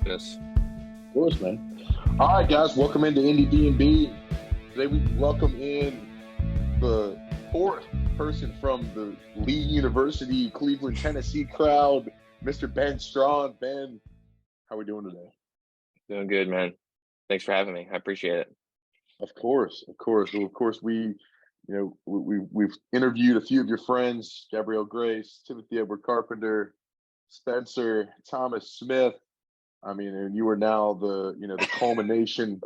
this. Of course, man. All right, guys, welcome into Indiebnb. Today we welcome in the fourth person from the Lee University, Cleveland, Tennessee crowd, Mr. Ben Strawn. Ben, how are we doing today? Doing good, man. Thanks for having me. I appreciate it. Of course, of course. Well, of course, we've interviewed a few of your friends: Gabrielle Grace, Timothy Edward Carpenter, Spencer, Thomas Smith. I mean, and you are now the culmination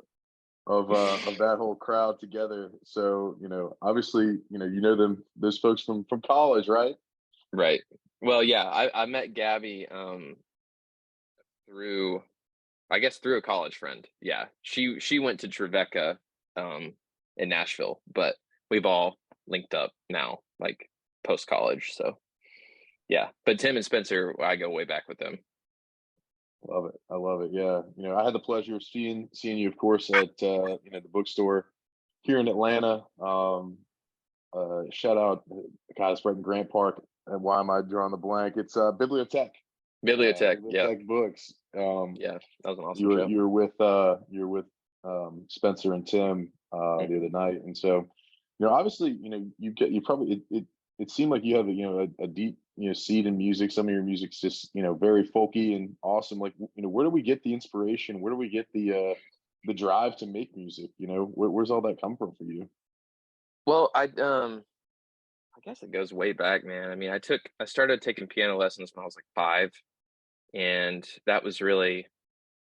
of that whole crowd together. So, obviously, you know those folks from college, right? Right. Well, yeah, I met Gabby through through a college friend. Yeah. She went to Trevecca in Nashville, but we've all linked up now, like post college. So yeah. But Tim and Spencer, I go way back with them. Love it. I love it. Yeah. I had the pleasure of seeing you, of course, at the bookstore here in Atlanta. Shout out, guys, right in Grant Park. And why am I drawing the blank? It's Bibliotech. Bibliotech. Yeah. Bibliotech Books. Yeah. That was an awesome You show. were with Spencer and Tim the other night, and so obviously it seemed like you have a deep seed in music. Some of your music's just very folky and awesome. Like where do we get the inspiration? Where do we get the drive to make music? Where's all that come from for you? Well, I guess it goes way back, man. I mean, I started taking piano lessons when I was like 5, and that was really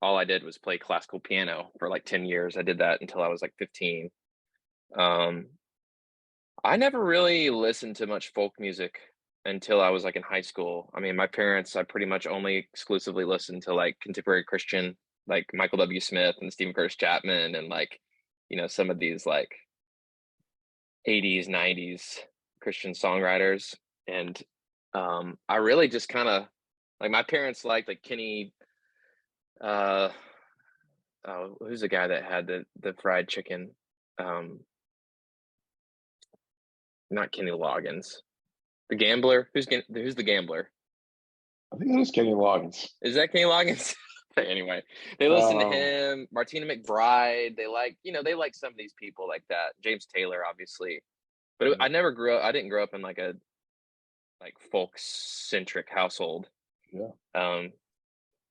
all I did was play classical piano for like 10 years. I did that until I was like 15. Um, I never really listened to much folk music until I was like in high school. I mean, my parents, I pretty much only exclusively listened to like contemporary Christian, like Michael W. Smith and Stephen Curtis Chapman, and like, some of these like 80s, 90s Christian songwriters. And I really just kind of like my parents liked like Kenny. Who's the guy that had the fried chicken? Not Kenny Loggins. The Gambler. Who's the Gambler? I think that is Kenny Loggins. Is that Kenny Loggins? Anyway, they listen to him. Martina McBride. They like some of these people like that. James Taylor, obviously. But I never grew up. I didn't grow up in like a folk centric household. Yeah.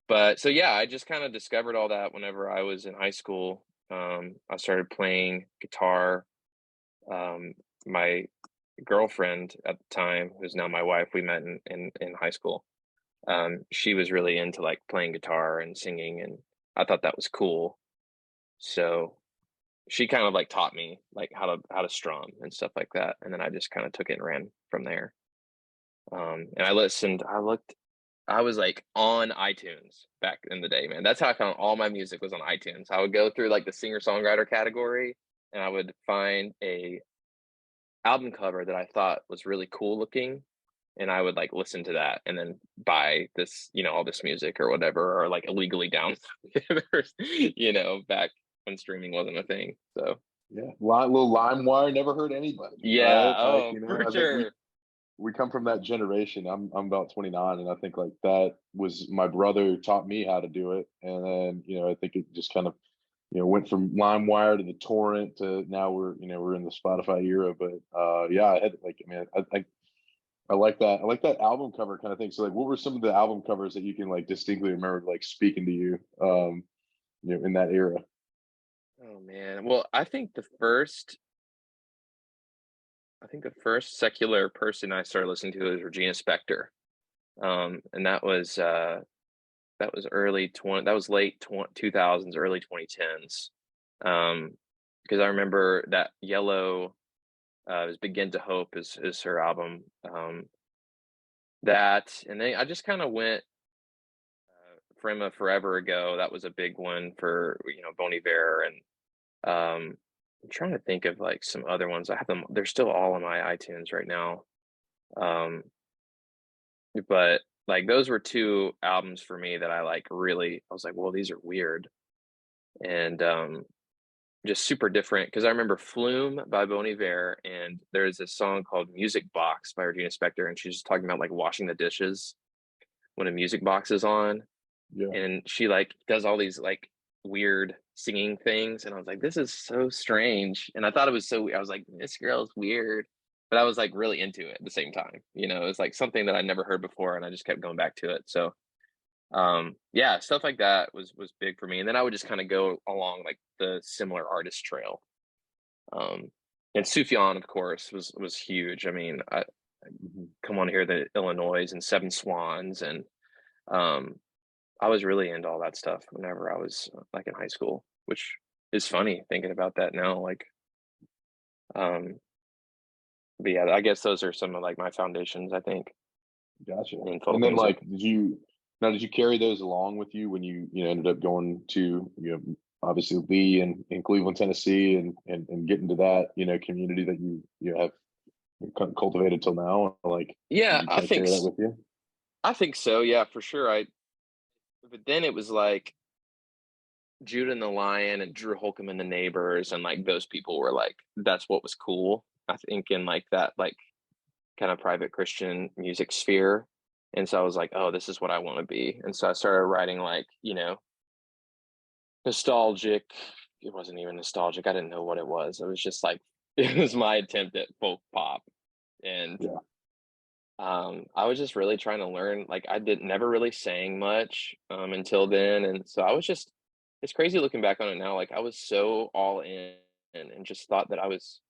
But so yeah, I just kind of discovered all that whenever I was in high school. I started playing guitar. My girlfriend at the time, who's now my wife, we met in high school. She was really into like playing guitar and singing, and I thought that was cool. So she kind of like taught me like how to strum and stuff like that, and then I just kind of took it and ran from there. And I was like on iTunes back in the day, man. That's how I found all my music, was on iTunes. I would go through like the singer-songwriter category, and I would find a album cover that I thought was really cool looking, and I would like listen to that and then buy this, all this music or whatever, or like illegally download it, back when streaming wasn't a thing. So yeah, little LimeWire never hurt anybody. yeah, right? oh, for I sure. think we come from that generation. I'm about 29, and I think like that was my brother taught me how to do it, and then I think it just kind of went from LimeWire to the torrent to now we're in the Spotify era. But yeah, I had like I like that. I like that album cover kind of thing. So like, what were some of the album covers that you can like distinctly remember like speaking to you, in that era? Oh man. Well, I think the first secular person I started listening to was Regina Spektor. And that was that was late 2000s, early 2010s. Because I remember that Yellow is Begin to Hope is her album. That, and then I just kind of went from a forever ago. That was a big one for Bon Iver, and I'm trying to think of like some other ones. I have them; they're still all on my iTunes right now. Um, but like those were two albums for me that I like really. I was like, well, these are weird, and just super different. Because I remember Flume by Bon Iver, and there's a song called Music Box by Regina Spektor, and she's just talking about like washing the dishes when a music box is on. Yeah. and she like does all these like weird singing things, and I was like, this is so strange. And I thought it was so I was like, this girl is weird. But I was like really into it at the same time. You know, it was like something that I never heard before and I just kept going back to it. So yeah, stuff like that was big for me. And then I would just kind of go along like the similar artist trail. Um and Sufjan, of course, was huge. I mean, I Mhm. come on here the Illinois and Seven Swans, and um I was really into all that stuff whenever I was like in high school, which is funny thinking about that now. Like, um, but yeah, I guess those are some of like my foundations, I think, Gotcha. in And folk then music. like, did you carry those along with you when you ended up going to, obviously Lee in Cleveland, Tennessee, and getting to that, community that you have cultivated till now? Like, did Yeah, you kind of carry that with you? I think so. Yeah, for sure. But then it was like Judah and the Lion and Drew Holcomb and the Neighbors, and like those people were like, that's what was cool. I think in like that like kind of private Christian music sphere. And so I was like, oh, this is what I want to be. And so I started writing like, nostalgic. It wasn't even nostalgic. I didn't know what it was. It was just like it was my attempt at folk pop. And Yeah. I was just really trying to learn. Like I did never really sang much until then. And so I was just it's crazy looking back on it now. Like I was so all in and just thought that I was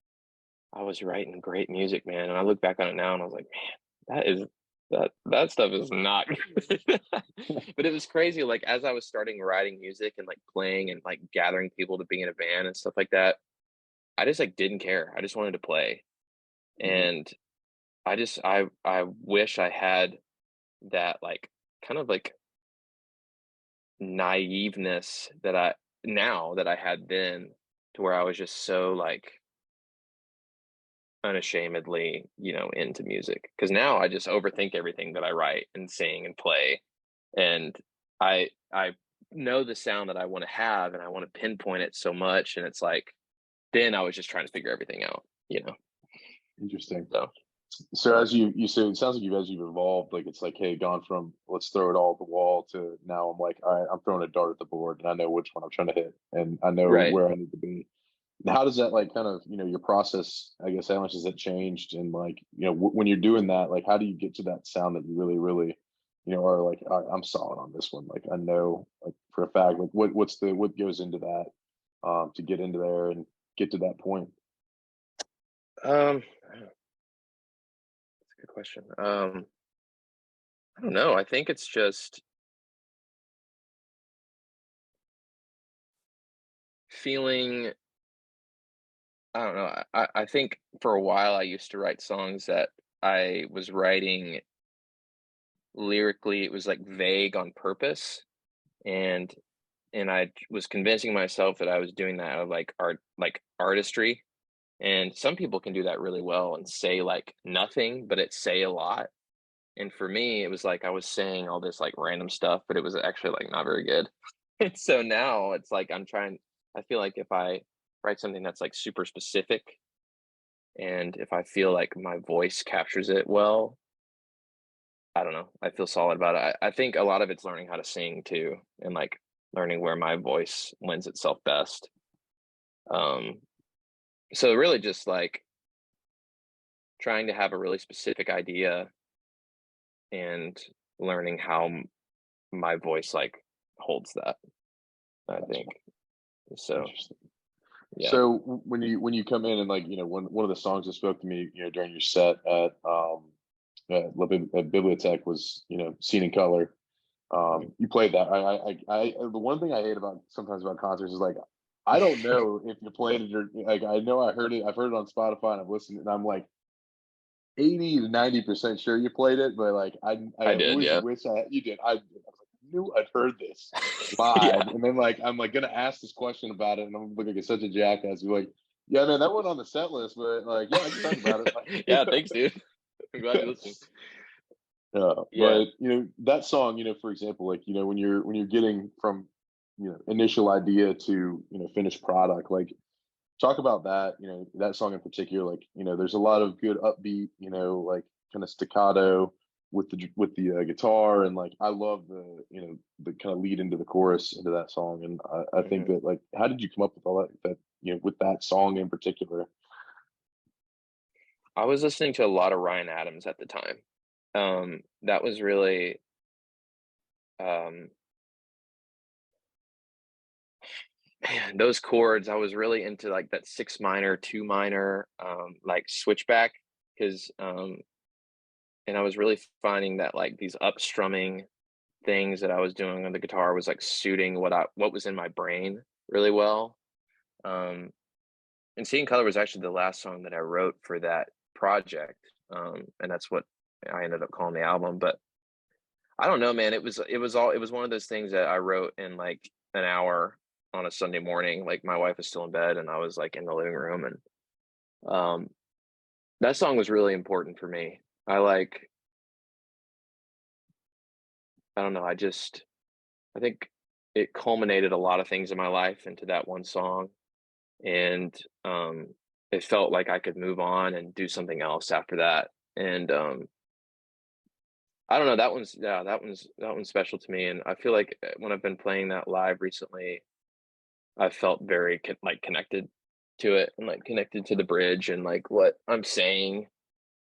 writing great music, man. And I look back on it now and I was like, man, that stuff is not good. But it was crazy. Like as I was starting writing music and like playing and like gathering people to be in a band and stuff like that, I just like didn't care. I just wanted to play. Mhm. And I wish I had that like kind of like naiveness that I now that I had then, to where I was just so like unashamedly, into music. Because now I just overthink everything that I write and sing and play, and I know the sound that I want to have, and I want to pinpoint it so much, and it's like then I was just trying to figure everything out. Interesting. So, So but as you said, it sounds like as you've evolved, like it's like, hey, gone from let's throw it all at the wall to now I'm like, all right, I'm throwing a dart at the board and I know which one I'm trying to hit and I know right. where I need to be. How does that like kind of your process? I guess how much has it changed? And like when you're doing that, like how do you get to that sound that you really, really, are like I'm solid on this one. Like I know like for a fact, like what goes into that to get into there and get to that point. That's a good question. I don't know. I think it's just feeling. I don't know. I think for a while I used to write songs that I was writing lyrically. It was like vague on purpose, and I was convincing myself that I was doing that out of like artistry. And some people can do that really well and say like nothing, but it say a lot. And for me, it was like I was saying all this like random stuff, but it was actually like not very good. And so now it's like I feel like if I write something that's like super specific, and if I feel like my voice captures it well, I don't know, I feel solid about it. I think a lot of it's learning how to sing too, and like learning where my voice lends itself best. Um, so really just like trying to have a really specific idea and learning how my voice like holds that, I think. Gotcha. So Interesting. yeah. So when you come in and like one of the songs that spoke to me during your set at Bibliotech was Seen in Color. Mhm. You played that. The one thing I hate about sometimes about concerts is like I don't know if you played it or like I know I heard it. I've heard it on Spotify and I've listened and I'm like 80 to 90% sure you played it, but like I I did, always yeah. wish you did. I was like, I knew I'd heard this Yeah. live, and then like I'm like gonna ask this question about it, and I'm looking like such a jackass. Be like, yeah, man, that went on the set list, but like, yeah, I can talk about it. Yeah, thanks, dude. I'm glad you listened. Yeah, Yeah. but that song, for example, like when you're getting from initial idea to finished product, like talk about that that song in particular. Like there's a lot of good upbeat like kind of staccato with the guitar, and like I love the kind of lead into the chorus into that song, and I think Mhm. that like how did you come up with all that with that song in particular? I was listening to a lot of Ryan Adams at the time. That was really, um man, those chords, I was really into, like, that 6 minor, 2 minor, like, switchback, 'cause, and I was really finding that, like, these upstrumming things that I was doing on the guitar was, like, suiting what was in my brain really well. Um, and Seeing Color was actually the last song that I wrote for that project, and that's what I ended up calling the album. But I don't know, man, it was one of those things that I wrote in, like, an hour on a Sunday morning. Like, my wife was still in bed, and I was, like, in the living room, and, um, that song was really important for me. I, like I don't know, I think it culminated a lot of things in my life into that one song, and, it felt like I could move on and do something else after that, and, I don't know, that one's special to me, and I feel like, when I've been playing that live recently, I felt very connected to it, and, like, connected to the bridge and, like, what I'm saying.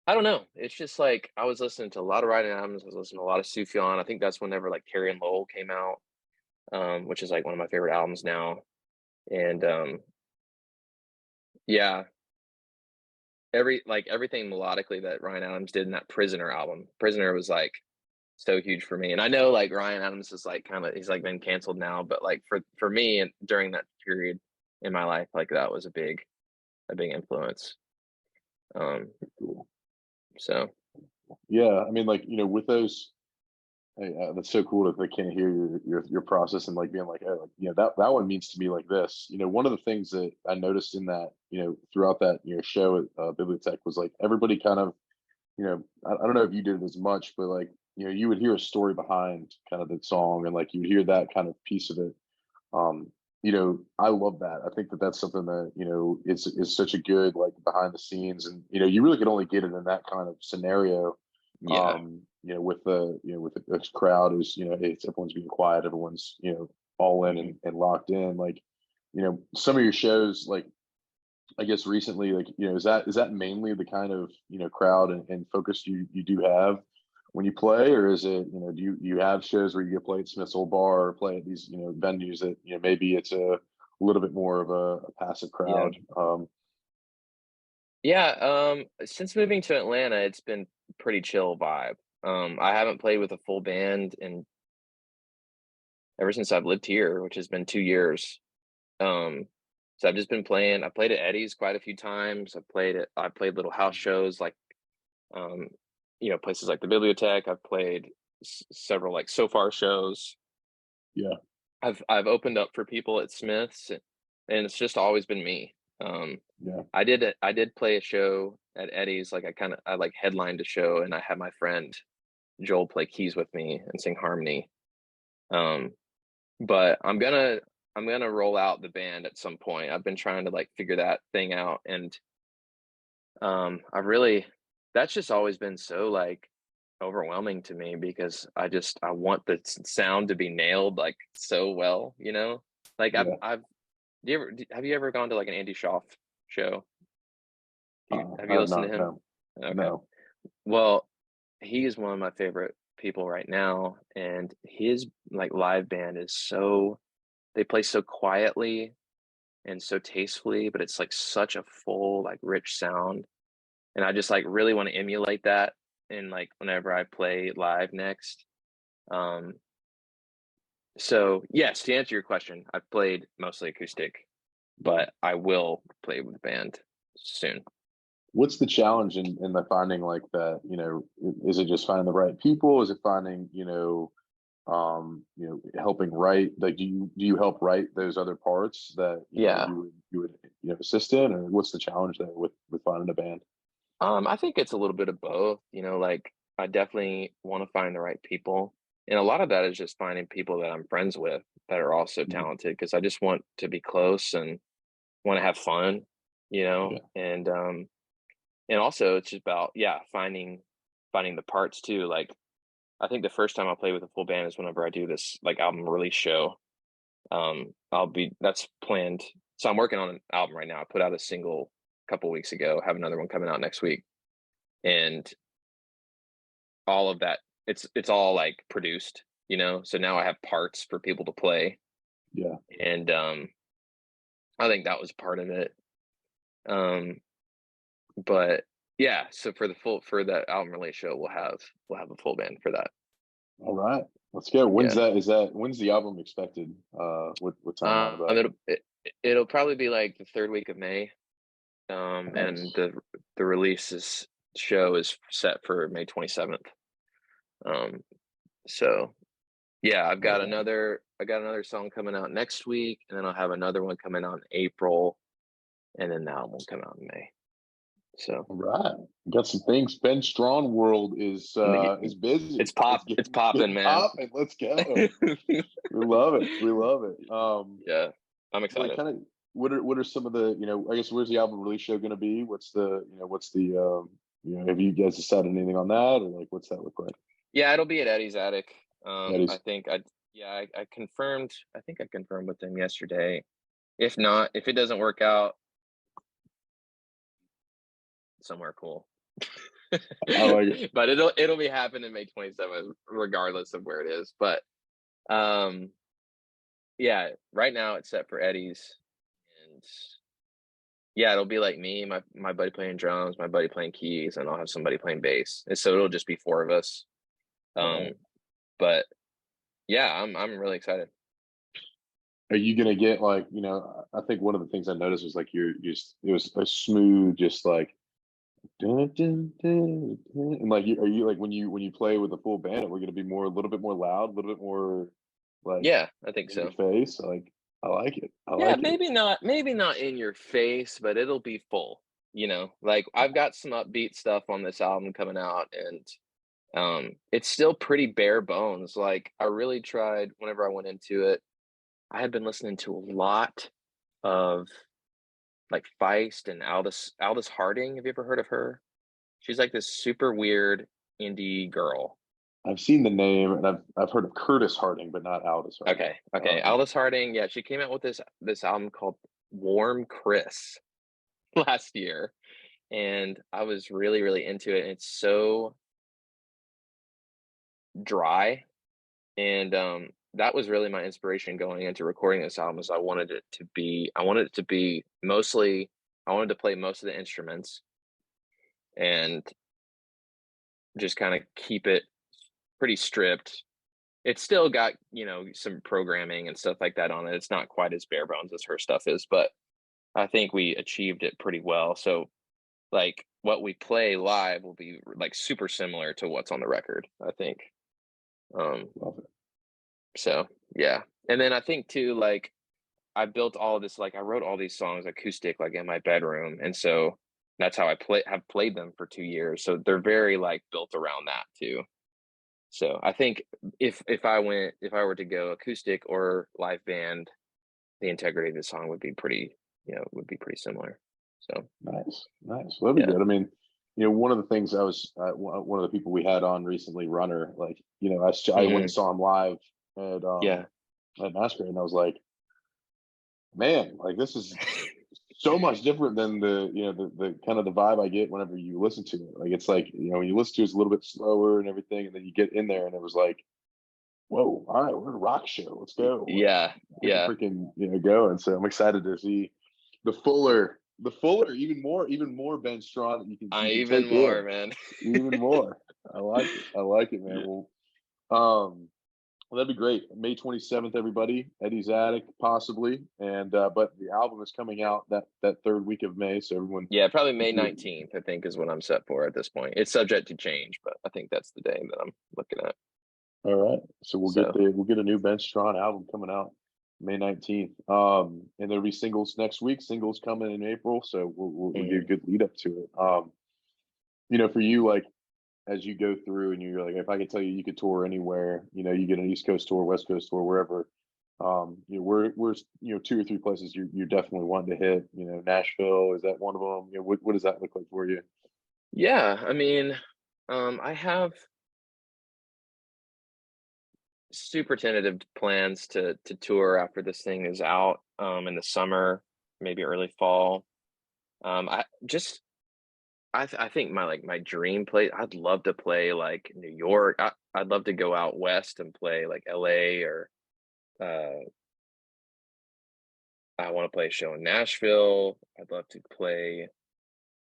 I don't know, it's just, like, I was listening to a lot of Ryan Adams, I was listening to a lot of Sufjan. I think that's whenever, like, Carrie and Lowell came out, which is, like, one of my favorite albums now, and, yeah, everything melodically that Ryan Adams did in that Prisoner album. Prisoner was, like, so huge for me, and I know, like, Ryan Adams is, like, he's, like, been canceled now, but, like, for me and during that period in my life, like, that was a big influence. Um, Cool. so Yeah, I mean, like with those. Hey, that's so cool that they can't hear your process and like being like, oh, like, that one means to me like this. One of the things that I noticed in that, throughout that show at Bibliotech was like everybody kind of, I don't know if you did it as much, but like you would hear a story behind kind of the song, and like you would hear that kind of piece of it. I love that. I think that that's something that is such a good like behind the scenes, and you really could only get it in that kind of scenario. yeah, With the crowd is it's everyone's being quiet, everyone's all in mhm. and locked in. Like some of your shows, like I guess recently, like is that mainly the kind of crowd and focus you do have when you play, or is it do you have shows where you get play at Smith's Old Bar or play at these venues that maybe it's a little bit more of a passive Yeah. crowd? Yeah, since moving to Atlanta, it's been pretty chill vibe. I haven't played with a full band in ever since I've lived here, which has been 2 years. Um, so I've just been playing. I played at Eddie's quite a feI times. I played little house shows like, um, places like the Bibliothèque. I've played several like So Far shows. Yeah, I've opened up for people at Smith's, and it's just always been me. yeah, I did play a show at Eddie's, like, I, like, headlined a show, and I had my friend Joel play keys with me and sing harmony. Um, but I'm gonna roll out the band at some point. I've been trying to, like, figure that thing out, and, I really that's just always been so, like, overwhelming to me because I want the sound to be nailed, like, so well, you know? Like, yeah. have you ever gone to, like, an Andy Schaaf show? Have I you have listened to not. him? No, Okay. no. Well, he is one of my favorite people right now, and his, like, live band is they play so quietly and so tastefully, but it's, like, such a full, like, rich sound, and I just, like, really wanna emulate that in, like, whenever I play live next. Um, so, yes, to answer your question, I've played mostly acoustic, but I will play with band soon. What's the challenge in the finding like that? Is it just finding the right people? Is it finding helping write, like do you help write those other parts that Yeah. you would assist in, or what's the challenge there with finding a band? I think it's a little bit of both, like, I definitely wanna find the right people, and a lot of that is just finding people that I'm friends with that are also Mhm. talented because I just want to be close and wanna have fun, Yeah, and also it's just about, yeah, finding finding the parts too. Like I think the first time I'll play with a full band is whenever I do this like album release show. That's planned. So I'm working on an album right now. I put out a single a couple weeks ago, have another one coming out next week. And all of that, it's all like produced, you know. So now I have parts for people to play. Yeah. And I think that was part of it. But yeah, so for that album release show, we'll have a full band for that. All right. Let's go. Yeah. When's the album expected? What timeline about? It'll probably be like the third week of May. And Nice. the release show is set for May 27th. So yeah, I got another song coming out next week, and then I'll have another one coming out in April, and then the album will come out in May. So All right. Got some things. Ben Strawn world is busy. it's popping, man. Popping. Let's go. We love it. We love it. Yeah, I'm Like excited. kind of what are some of the, I guess, where's the album release show going to be? Have you guys decided anything on that, or like what's that look like? Yeah, it'll be at Eddie's Attic. Eddie's. I confirmed. I think I confirmed with them yesterday. If not, if it doesn't work out, somewhere cool. I like it. But it'll be happening May 27th, regardless of where it is. But yeah, right now it's set for Eddie's, and yeah, it'll be like me, my buddy playing drums, my buddy playing keys, and I'll have somebody playing bass, and so it'll just be four of us. Right. But yeah, I'm really excited. Are you gonna get like, I think one of the things I noticed was like it was a smooth, just like dun, dun, dun, dun. And like are you like when you play with a full band, we're gonna be a little bit more loud, a little bit more like Yeah, I think in your so. face. Like I like it. I Yeah, like it. maybe not in your face, but it'll be full. You know, like I've got some upbeat stuff on this album coming out, and it's still pretty bare bones. Like I really tried whenever I went into it. I had been listening to a lot of like Feist and Aldous Harding. Have you ever heard of her? She's like this super weird indie girl. I've seen the name, and I've heard of Curtis Harding, but not Aldous Harding. Okay. Aldous Harding, yeah, she came out with this album called Warm Chris last year, and I was really, really into it. And it's so dry, and that was really my inspiration going into recording this album. Is I wanted it to be mostly, I wanted to play most of the instruments and just kind of keep it pretty stripped. It's still got, some programming and stuff like that on it. It's not quite as bare bones as her stuff is, but I think we achieved it pretty well. So like what we play live will be like super similar to what's on the record, I think. Love it. So yeah. And then I think too, like I built all of this, like I wrote all these songs acoustic, like in my bedroom. And so that's how have played them for 2 years. So they're very like built around that too. So I think if I were to go acoustic or live band, the integrity of the song would be pretty similar. So Nice, nice. Well, that'd be yeah. good. I mean, one of the things one of the people we had on recently, Runner, like, I went and Mhm. saw him live at Yeah. Masquerade, and I was like, man, like this is so much different than the kind of the vibe I get whenever you listen to it. Like it's like, when you listen to it's a little bit slower and everything, and then you get in there and it was like, whoa, all right, we're at a rock show. Let's go. Like Yeah. get the Yeah. freaking, go. And so I'm excited to see the fuller, even more Ben Strawn that I you can even take more, in. man. Even more. I like it. I like it, man. Yeah. Well, that'd be great. May 27th, everybody. Eddie's Attic, possibly. And but the album is coming out that third week of May. So everyone, Yeah, probably May if you're 19th, I think is what I'm set for at this point. It's subject to change, but I think that's the day that I'm looking at. all right. So So we'll get a new Ben Strawn album coming out May 19th. And there'll be singles next week, singles coming in April. So we'll get a mhm. good lead up to it. For you, like as you go through and you're like, if I could tell you you could tour anywhere, you get an East Coast tour, West Coast tour, wherever, where's two or three places you're definitely wanting to hit. Nashville, is that one of them? What does that look like for you? Yeah, I mean, I have super tentative plans to tour after this thing is out, in the summer, maybe early fall. I just I think my dream place, I'd love to play like New York. I'd love to go out west and play like LA, or uh I want to play a show in Nashville. I'd love to play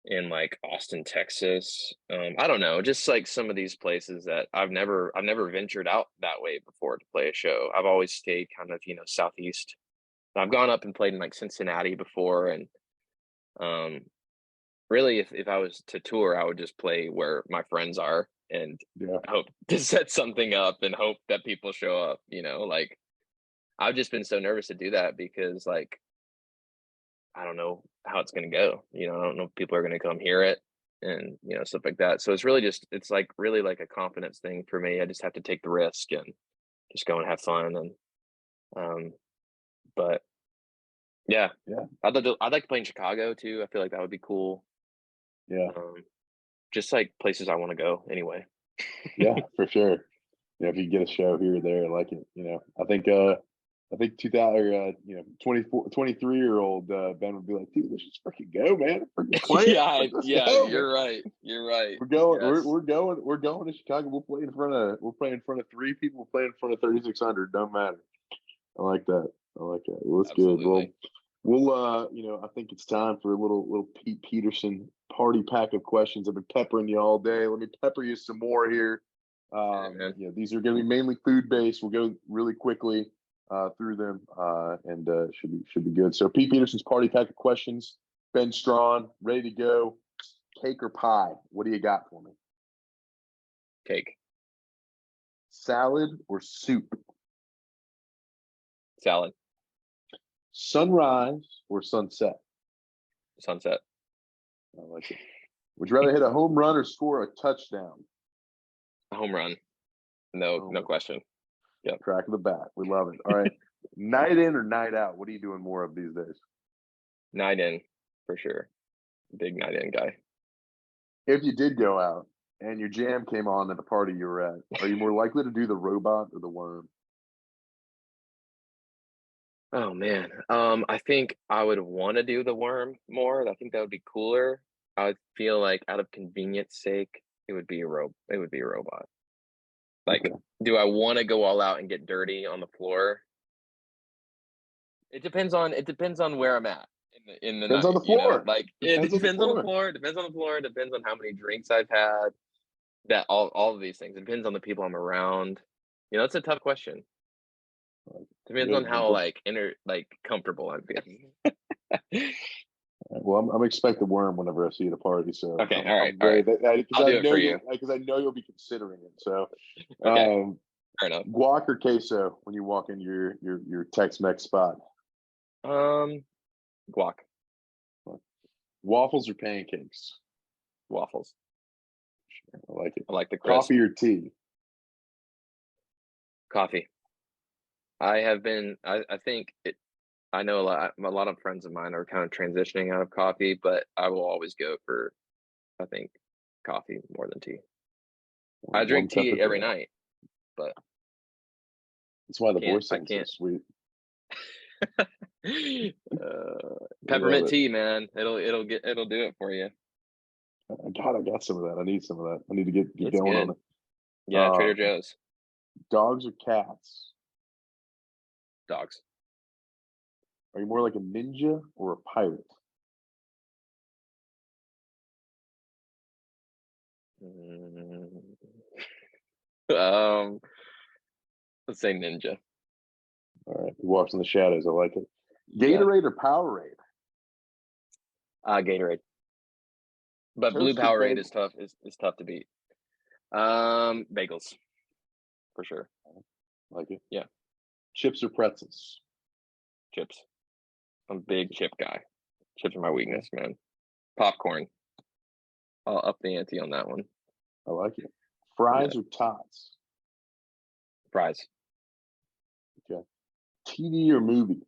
in like Austin, Texas. I don't know, just like some of these places that I've never ventured out that way before to play a show. I've always stayed kind of, southeast. I've gone up and played in like Cincinnati before, and um really if I was to tour, I would just play where my friends are and Yeah, hope to set something up and hope that people show up. Like I've just been so nervous to do that because like I don't know how it's gonna go. I don't know if people are gonna come hear it and stuff like that. So it's like really like a confidence thing for me. I just have to take the risk and just go and have fun. And um but yeah, yeah, I'd like to play in Chicago too. I feel like that would be cool. yeah, Um just like places I want to go anyway. yeah, for sure. If you get a show here or there, I like it. I think 2000 or 24, 23-year old Ben would be like, dude, let's just freaking go, man. Freaking play it. Yeah, Like, let's yeah, go, man. you're right. You're right. We're going. Yes, We're going to Chicago. We'll play in front of three people. We'll play in front of 3,600. Don't matter. I like that. I like that. Well, that's good. Well, absolutely. I think it's time for a little Pete Peterson party pack of questions. I've been peppering you all day. Let me pepper you some more here. Hey, man. These are going to be mainly food based. We'll go really quickly through them, and should be good. So Pete Peterson's party pack of questions. Ben Strawn, ready to go. Cake or pie? What do you got for me? Cake, Salad or soup? salad, Sunrise or sunset? sunset. I like it. Would you rather hit a home run or score a touchdown? A home run. No, Home no run. question. Yep. Crack of the bat. We love it. All right. Night in or night out? What are you doing more of these days? Night in for sure. Big night in guy. If you did go out and your jam came on at the party you were at, are you more likely to do the robot or the worm? Oh man. I think I would want to do the worm more. I think that would be cooler. I would feel like out of convenience sake, it would be a robot. Okay. Like, do I want to go all out and get dirty on the floor? It depends on where I'm at in the Depends on night, the floor. Like it Depends on the depends on the floor. floor, it depends on the floor, it depends on how many drinks I've had, that all of these things. It depends on the people I'm around. It's a tough question. Depends on Good. how like comfortable I'm feeling. Well, I'm expecting worm whenever I see you at a party, so Okay, I'm all very right. because I'll I do it know for you. you'll be considering it. So, Okay, um, fair enough. guac or queso when you walk in your Tex-Mex spot? Um, Guac, Waffles or pancakes? waffles. I like it. I like the crisp. Coffee or tea? Coffee. I think I know a lot of friends of mine are kind of transitioning out of coffee, but I will always go for, I think, coffee more than tea. I One drink step tea at the every time. night, but That's why the can't voice I sounds so can't. sweet. I love Peppermint it. tea, man. It'll do it for you. I got some of that. I need some of that. I need to get It's going on good. it. Yeah, Trader Joe's. Dogs or cats? Dogs. Are you more like a ninja or a pirate? Mm, um, let's say ninja. All right, he walks in the shadows. I like it. Yeah. Gatorade or Powerade? Gatorade. But blue Toasted Powerade is bagel. tough. Is tough to beat. Bagels for sure. I like it. Yeah, Chips or pretzels? chips. I'm a I like big it. chip guy. Chips are my Okay, weakness, man. Popcorn. I'll up the ante on that one. I like it. Yeah, Fries or tots? fries. Okay. TV or movie?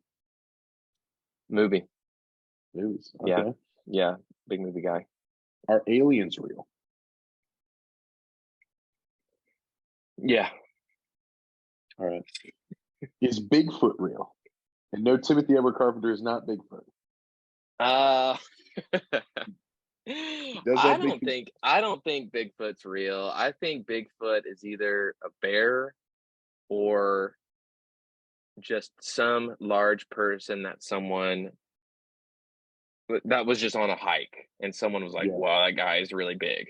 Movie. Movies. Yeah, Okay. yeah. Big movie guy. Are aliens real? Yeah. All right. Is Bigfoot real? And no, Timothy Edward Carpenter is not Bigfoot. Uh, He does have big feet. I don't think Bigfoot's real. I think Bigfoot is either a bear or just some large person that was just on a hike and someone was like, Yeah. wow, that guy is really big.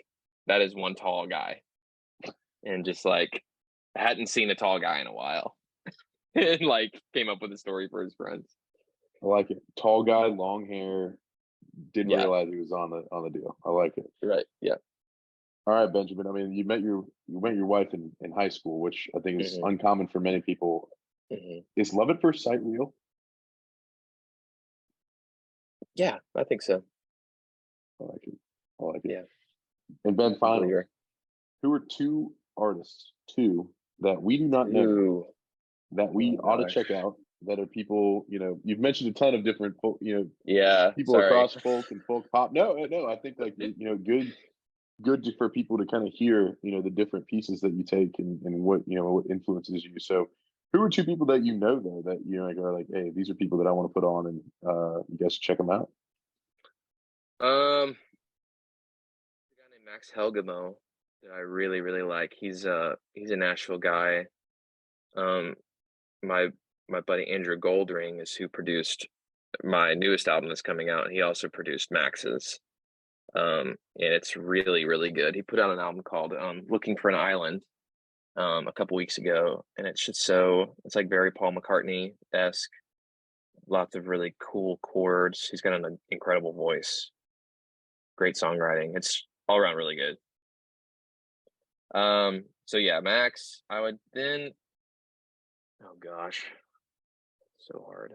That is one tall guy. And just like hadn't seen a tall guy in a while. And like came up with a story for his friends. I like it. Tall guy, long hair. Didn't Yeah, realize he was on the deal. I like it. right. Yeah. All right, Benjamin. I mean, you met your wife in high school, which I think is Hmm. uncommon for many people. Hmm. Is love at first sight real? Yeah, I think so. I like it. I like it. Yeah, And Ben, I believe finally, her. who are two artists that we do not know Ooh, that we oh ought to gosh. check out? That are people, you've mentioned a ton of different, Yeah, people sorry. across folk and folk pop. No, no, I think like good for people to kind of hear, the different pieces that you take and what influences you. So, who are two people that though that like are like, hey, these are people that I want to put on, and you guys should check them out. A guy named Max Helgamo that I really, really like. He's a Nashville guy. Um, my my buddy Andrew Goldring is who produced my newest album that's coming out, and he also produced Max's. And it's really, really good. He put out an album called "Looking for an Island" a couple weeks ago, and it's like very Paul McCartney esque. Lots of really cool chords. He's got an incredible voice, great songwriting. It's all around really good. So yeah, Max. I would then. Oh gosh, so hard.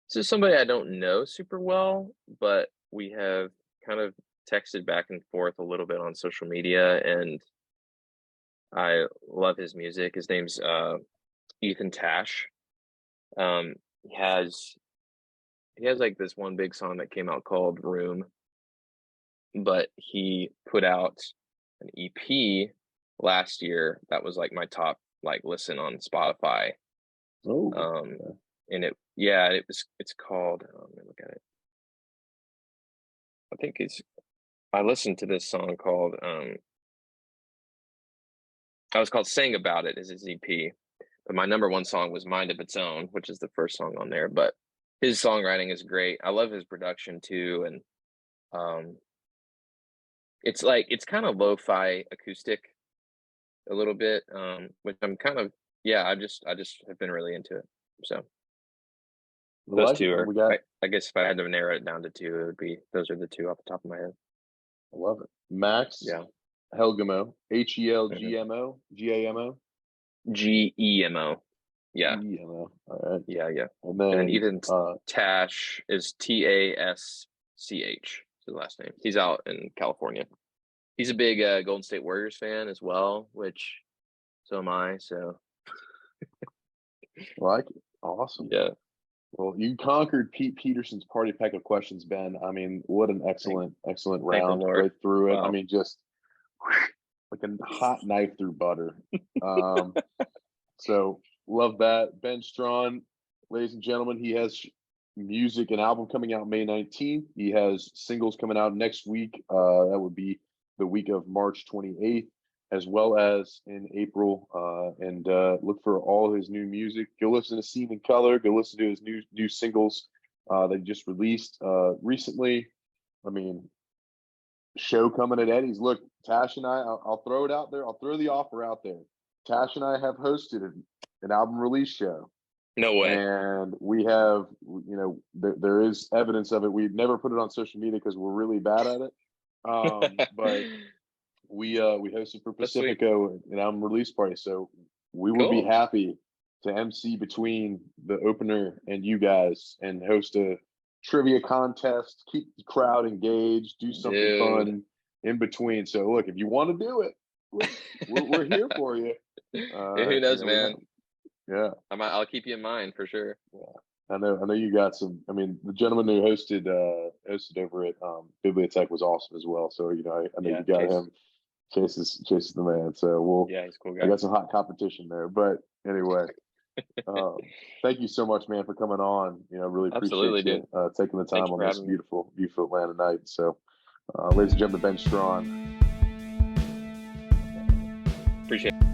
This is somebody I don't know super well, but we have kind of texted back and forth a little bit on social media, and I love his music. His name's Ethan Tash. Um, he has he has like this one big song that came out called Room, but he put out an EP last year that was like my top like listen on Spotify. Oh, Um, okay. and it's called. Let me look at it. I think it's. I listened to this song called. I was called "Sang About It" is his EP, but my number one song was "Mind of Its Own," which is the first song on there. But his songwriting is great. I love his production too, and um, it's kind of lo-fi acoustic a little bit, which I'm kind of yeah. I just have been really into it. So I those like it. two And are, we got, I guess, if I had to narrow it down to two, it would be those are the two off the top of my head. I love it. Max Yeah. Helgamo, Hmm. HELGMO, GAMO, GEMO. Yeah. GEMO. All right. Yeah. Yeah. And And then then Ethan Tash is Tasch. His last name. He's out in California. He's a big Golden State Warriors fan as well, which so am I. So I like it. Awesome. yeah, Well, you conquered Pete Peterson's party pack of questions, Ben. I mean, what an thank excellent thank the round Lord. right through it. I Wow. mean, just like a hot knife through butter. Um, so love that. Ben Strawn, ladies and gentlemen, he has music and album coming out May 19th. He has singles coming out next week. That would be the week of March 28th, as well as in April. And look for all his new music. Go listen to Seen in Color. Go listen to his new singles that he just released recently. I mean, show coming at Eddie's. Look, Tash and I'll throw it out there. I'll throw the offer out there. Tash and I have hosted an album release show, No way. and we have, there is evidence of it. We've never put it on social media because we're really bad at it. But we hosted for That's sweet. Pacifico an album release party, so we would be Cool, happy to MC between the opener and you guys and host a trivia contest, keep the crowd engaged, do something dude. fun in between. So look, if you want to do it, we're here for you. Who knows, We man? have, yeah. I'll keep you in mind for sure. Yeah. I know you got some. I mean, the gentleman who hosted over at Bibliotech was awesome as well. So I know Yeah, you got Chase. him. Chase is the man. So we'll Yeah, he's a cool I guy. got some hot competition there. But anyway, thank you so much, man, for coming on. Really Absolutely, appreciate you dude. taking the Thank time you on for this having me. beautiful, beautiful Atlanta night. So, ladies and gentlemen, Ben Strawn. Appreciate it.